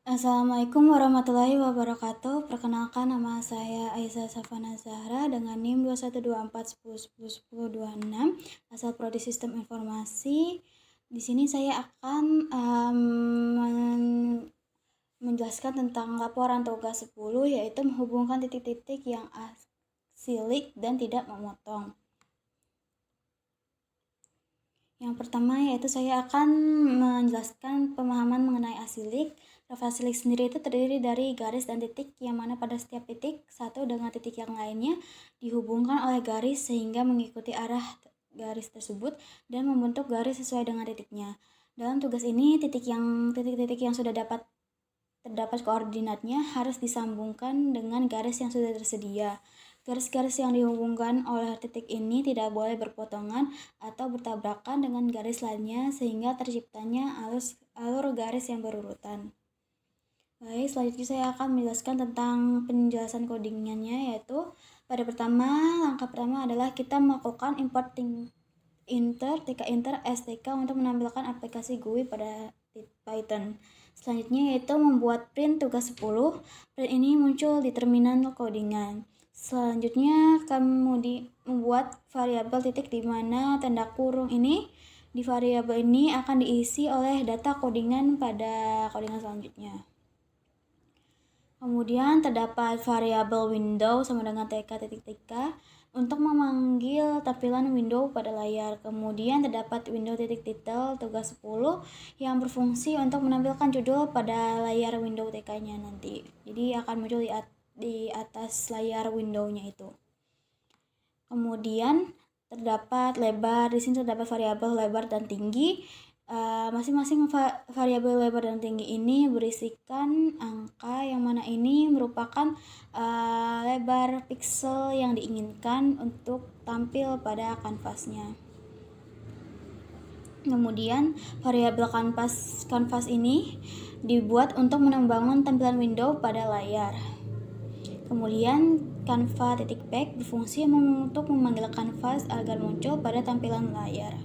Assalamualaikum warahmatullahi wabarakatuh. Perkenalkan, nama saya Aisyah Safana Zahra dengan NIM 212410101026, asal Prodi Sistem Informasi. Di sini saya akan menjelaskan tentang laporan tugas 10, yaitu menghubungkan titik-titik yang asilik dan tidak memotong. Yang pertama yaitu saya akan menjelaskan pemahaman mengenai asilik. Graf asilik sendiri itu terdiri dari garis dan titik, yang mana pada setiap titik satu dengan titik yang lainnya dihubungkan oleh garis sehingga mengikuti arah garis tersebut dan membentuk garis sesuai dengan titiknya. Dalam tugas ini, titik-titik yang sudah terdapat koordinatnya harus disambungkan dengan garis yang sudah tersedia. Garis-garis yang dihubungkan oleh titik ini tidak boleh berpotongan atau bertabrakan dengan garis lainnya sehingga terciptanya alur garis yang berurutan. Baik, selanjutnya saya akan menjelaskan tentang penjelasan codingannya, yaitu langkah pertama adalah kita melakukan import tk-inter stk untuk menampilkan aplikasi GUI pada Python. Selanjutnya yaitu membuat print tugas 10. Print ini muncul di terminal codingan. Selanjutnya kami membuat variabel titik, di mana tanda kurung ini di variabel ini akan diisi oleh data codingan pada codingan selanjutnya. Kemudian terdapat variabel window sama dengan tk untuk memanggil tampilan window pada layar. Kemudian terdapat window title tugas 10 yang berfungsi untuk menampilkan judul pada layar window TK-nya nanti. Jadi akan muncul di atas layar window-nya itu. Kemudian terdapat lebar, di sini terdapat variabel lebar dan tinggi. Masing-masing variabel lebar dan tinggi ini berisikan angka, yang mana ini merupakan lebar pixel yang diinginkan untuk tampil pada kanvasnya. Kemudian variabel kanvas ini dibuat untuk membangun tampilan window pada layar. Kemudian canva.back berfungsi untuk memanggil kanvas agar muncul pada tampilan layar.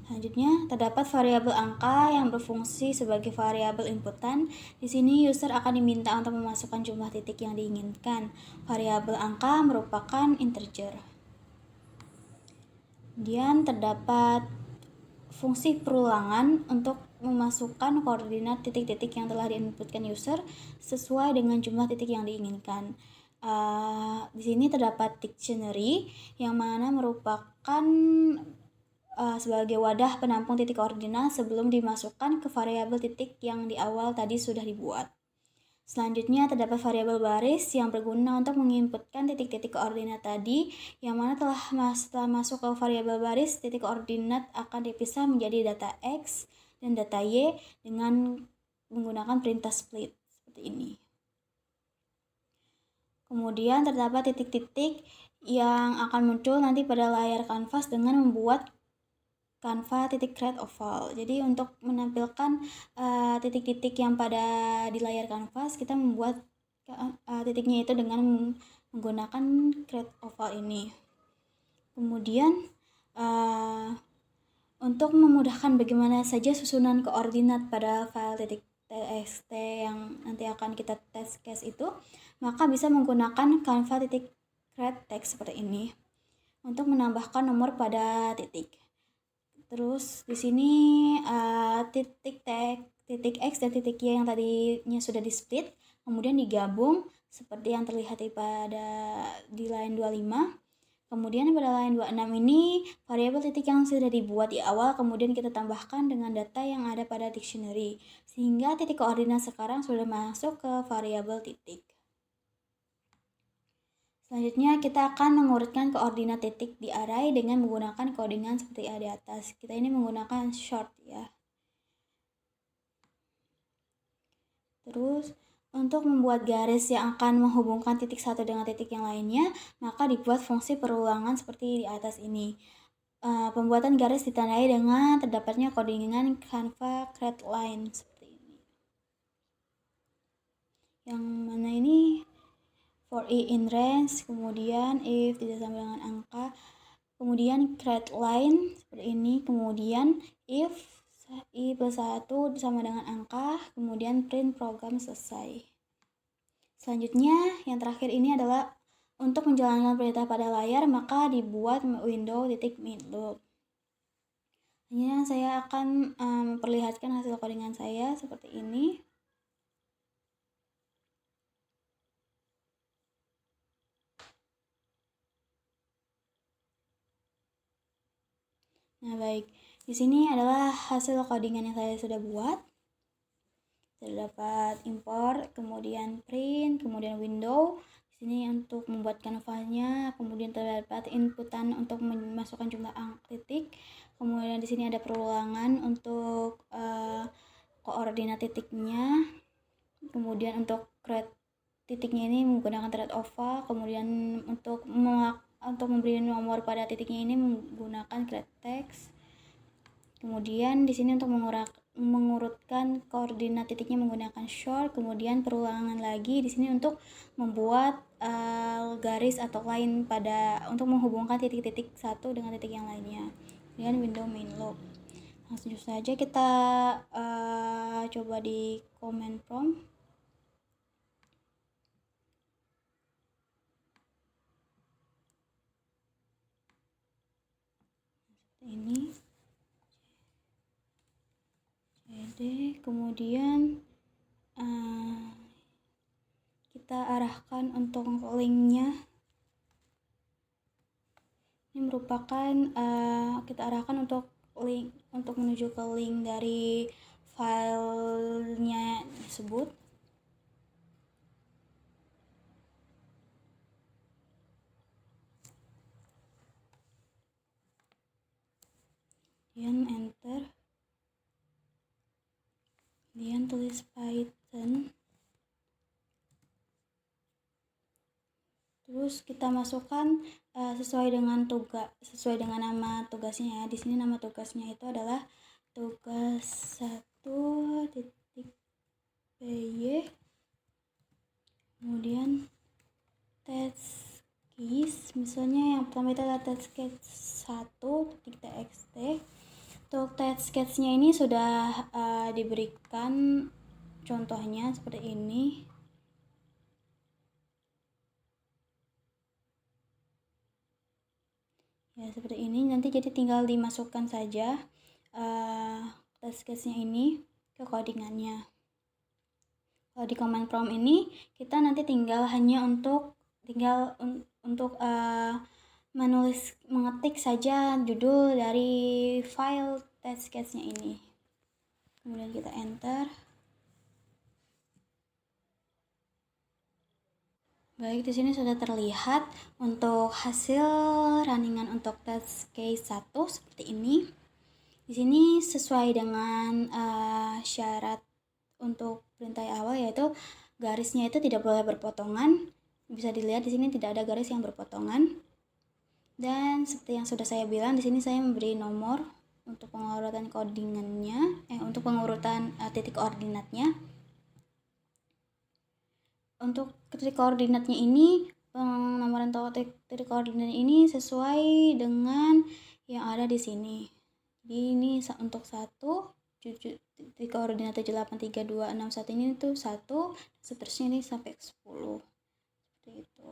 Selanjutnya, terdapat variabel angka yang berfungsi sebagai variabel inputan. Di sini user akan diminta untuk memasukkan jumlah titik yang diinginkan. Variabel angka merupakan integer. Kemudian terdapat fungsi perulangan untuk memasukkan koordinat titik-titik yang telah diinputkan user sesuai dengan jumlah titik yang diinginkan. Di sini terdapat dictionary, yang mana merupakan sebagai wadah penampung titik koordinat sebelum dimasukkan ke variabel titik yang di awal tadi sudah dibuat. Selanjutnya terdapat variabel baris yang berguna untuk menginputkan titik-titik koordinat tadi, yang mana setelah masuk ke variabel baris, titik koordinat akan dipisah menjadi data X dan data Y dengan menggunakan perintah split seperti ini. Kemudian terdapat titik-titik yang akan muncul nanti pada layar kanvas dengan membuat canva.create oval. Jadi untuk menampilkan titik-titik yang pada di layar kanvas, kita membuat titiknya itu dengan menggunakan create oval ini. Kemudian untuk memudahkan bagaimana saja susunan koordinat pada file .txt yang nanti akan kita test case itu, maka bisa menggunakan canva.create text seperti ini untuk menambahkan nomor pada titik. Terus di sini titik X dan titik Y yang tadinya sudah di split kemudian digabung seperti yang terlihat di line 25. Kemudian pada line 26 ini variabel titik yang sudah dibuat di awal kemudian kita tambahkan dengan data yang ada pada dictionary, sehingga titik koordinat sekarang sudah masuk ke variabel titik. Selanjutnya kita akan mengurutkan koordinat titik di array dengan menggunakan codingan seperti di atas. Kita ini menggunakan short ya. Terus untuk membuat garis yang akan menghubungkan titik satu dengan titik yang lainnya, maka dibuat fungsi perulangan seperti di atas ini. Pembuatan garis ditandai dengan terdapatnya codingan canva create line seperti ini. Yang mana ini for i in range, kemudian if tidak sama dengan angka, kemudian create line seperti ini, kemudian if I plus 1 sama dengan angka, kemudian print program selesai. Selanjutnya, yang terakhir ini adalah untuk menjalankan perintah pada layar, maka dibuat window titik main loop. Selanjutnya saya akan memperlihatkan hasil codingan saya seperti ini. Nah, baik. Di sini adalah hasil codingan yang saya sudah buat. Terdapat import, kemudian print, kemudian window. Di sini untuk membuatkan filenya, kemudian terdapat inputan untuk memasukkan jumlah titik. Kemudian di sini ada perulangan untuk koordinat titiknya. Kemudian untuk create titiknya ini menggunakan thread oval. Kemudian untuk memberi nomor pada titiknya ini menggunakan create text. Kemudian di sini untuk mengurutkan koordinat titiknya menggunakan short. Kemudian perulangan lagi di sini untuk membuat garis atau line untuk menghubungkan titik-titik satu dengan titik yang lainnya. Kemudian window main loop. Langsung saja kita coba di command prompt. Ini cd, kemudian kita arahkan untuk linknya. Ini merupakan kita arahkan untuk link untuk menuju ke link dari filenya tersebut. Kemudian enter, kemudian tulis Python, terus kita masukkan sesuai dengan nama tugasnya ya. Di sini nama tugasnya itu adalah tugas 1.py, kemudian test case, misalnya yang pertama itu adalah test case 1.txt. Untuk test case-nya ini sudah diberikan contohnya seperti ini. Ya, seperti ini. Nanti jadi tinggal dimasukkan saja test case-nya ini ke codingannya. Kalau di command prompt ini kita nanti tinggal mengetik saja judul dari file test case-nya ini. Kemudian kita enter. Baik, di sini sudah terlihat untuk hasil runningan untuk test case 1 seperti ini. Di sini sesuai dengan syarat untuk perintah awal, yaitu garisnya itu tidak boleh berpotongan. Bisa dilihat di sini tidak ada garis yang berpotongan. Dan seperti yang sudah saya bilang, di sini saya memberi nomor untuk pengurutan codingannya, untuk pengurutan titik koordinatnya. Untuk titik koordinatnya ini, penomoran titik koordinat ini sesuai dengan yang ada di sini. Jadi ini untuk 1 titik koordinat 783261 ini tuh 1, seterusnya ini sampai 10. Seperti itu.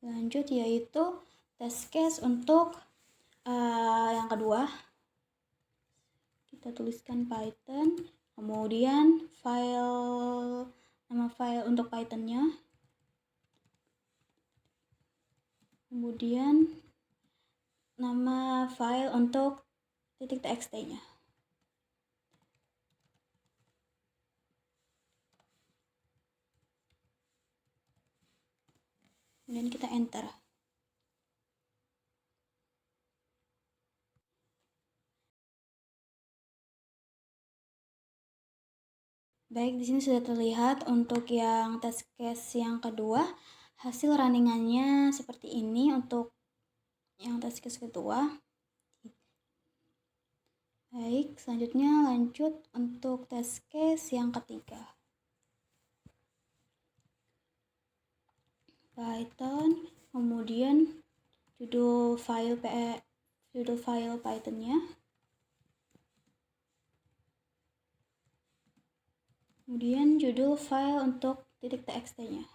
Lanjut yaitu test case untuk yang kedua. Kita tuliskan Python, kemudian nama file untuk Python-nya, kemudian nama file untuk titik txt-nya. Kemudian kita enter. Baik, di sini sudah terlihat untuk yang test case yang kedua, hasil runningannya seperti ini untuk yang test case kedua. Baik, selanjutnya lanjut untuk test case yang ketiga. Python, kemudian judul file judul file Python-nya. Kemudian judul file untuk .txt-nya.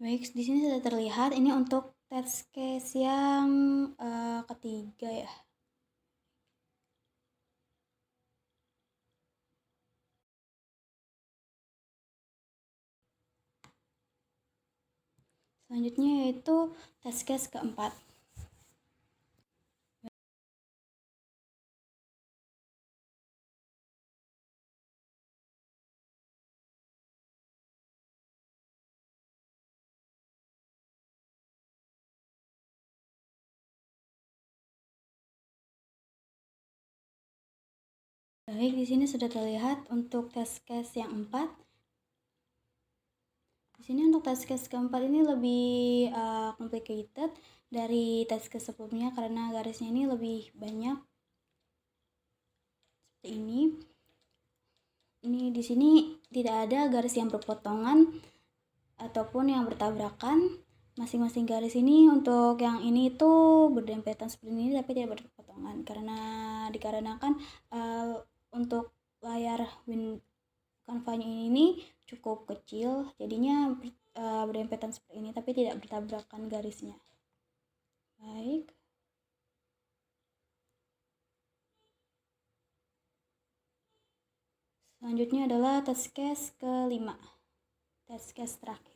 Baik, di sini sudah terlihat ini untuk test case yang ketiga ya. Selanjutnya yaitu test case keempat. Baik, di sini sudah terlihat untuk test case yang 4. Di sini untuk test case keempat ini lebih complicated dari test case sebelumnya karena garisnya ini lebih banyak. Seperti ini. Ini di sini tidak ada garis yang berpotongan ataupun yang bertabrakan. Masing-masing garis ini untuk yang ini itu berdempetan seperti ini tapi tidak berpotongan dikarenakan untuk layar Canva-nya ini cukup kecil, jadinya berdempetan seperti ini tapi tidak bertabrakan garisnya. Baik. Selanjutnya adalah test case kelima. Test case terakhir.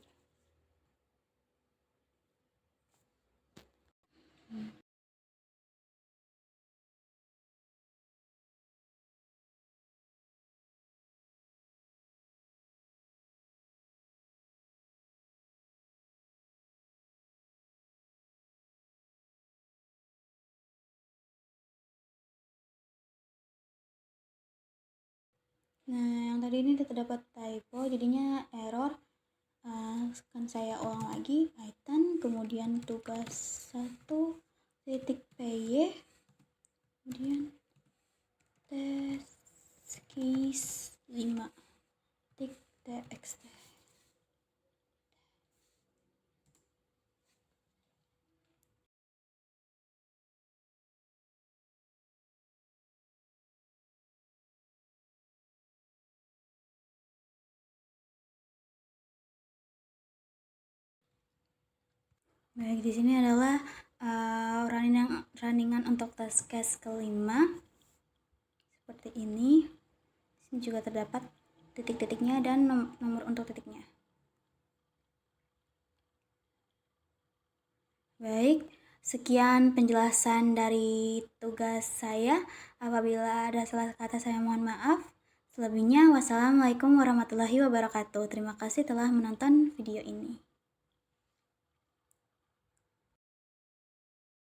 Nah, yang tadi ini terdapat typo, jadinya error. Akan saya ulang lagi, Python, kemudian tugas 1.py, kemudian test case 5.txt. Baik, di sini adalah runningan untuk test case kelima. Seperti ini. Di sini juga terdapat titik-titiknya dan nomor untuk titiknya. Baik, sekian penjelasan dari tugas saya. Apabila ada salah kata saya mohon maaf. Selebihnya, wassalamualaikum warahmatullahi wabarakatuh. Terima kasih telah menonton video ini.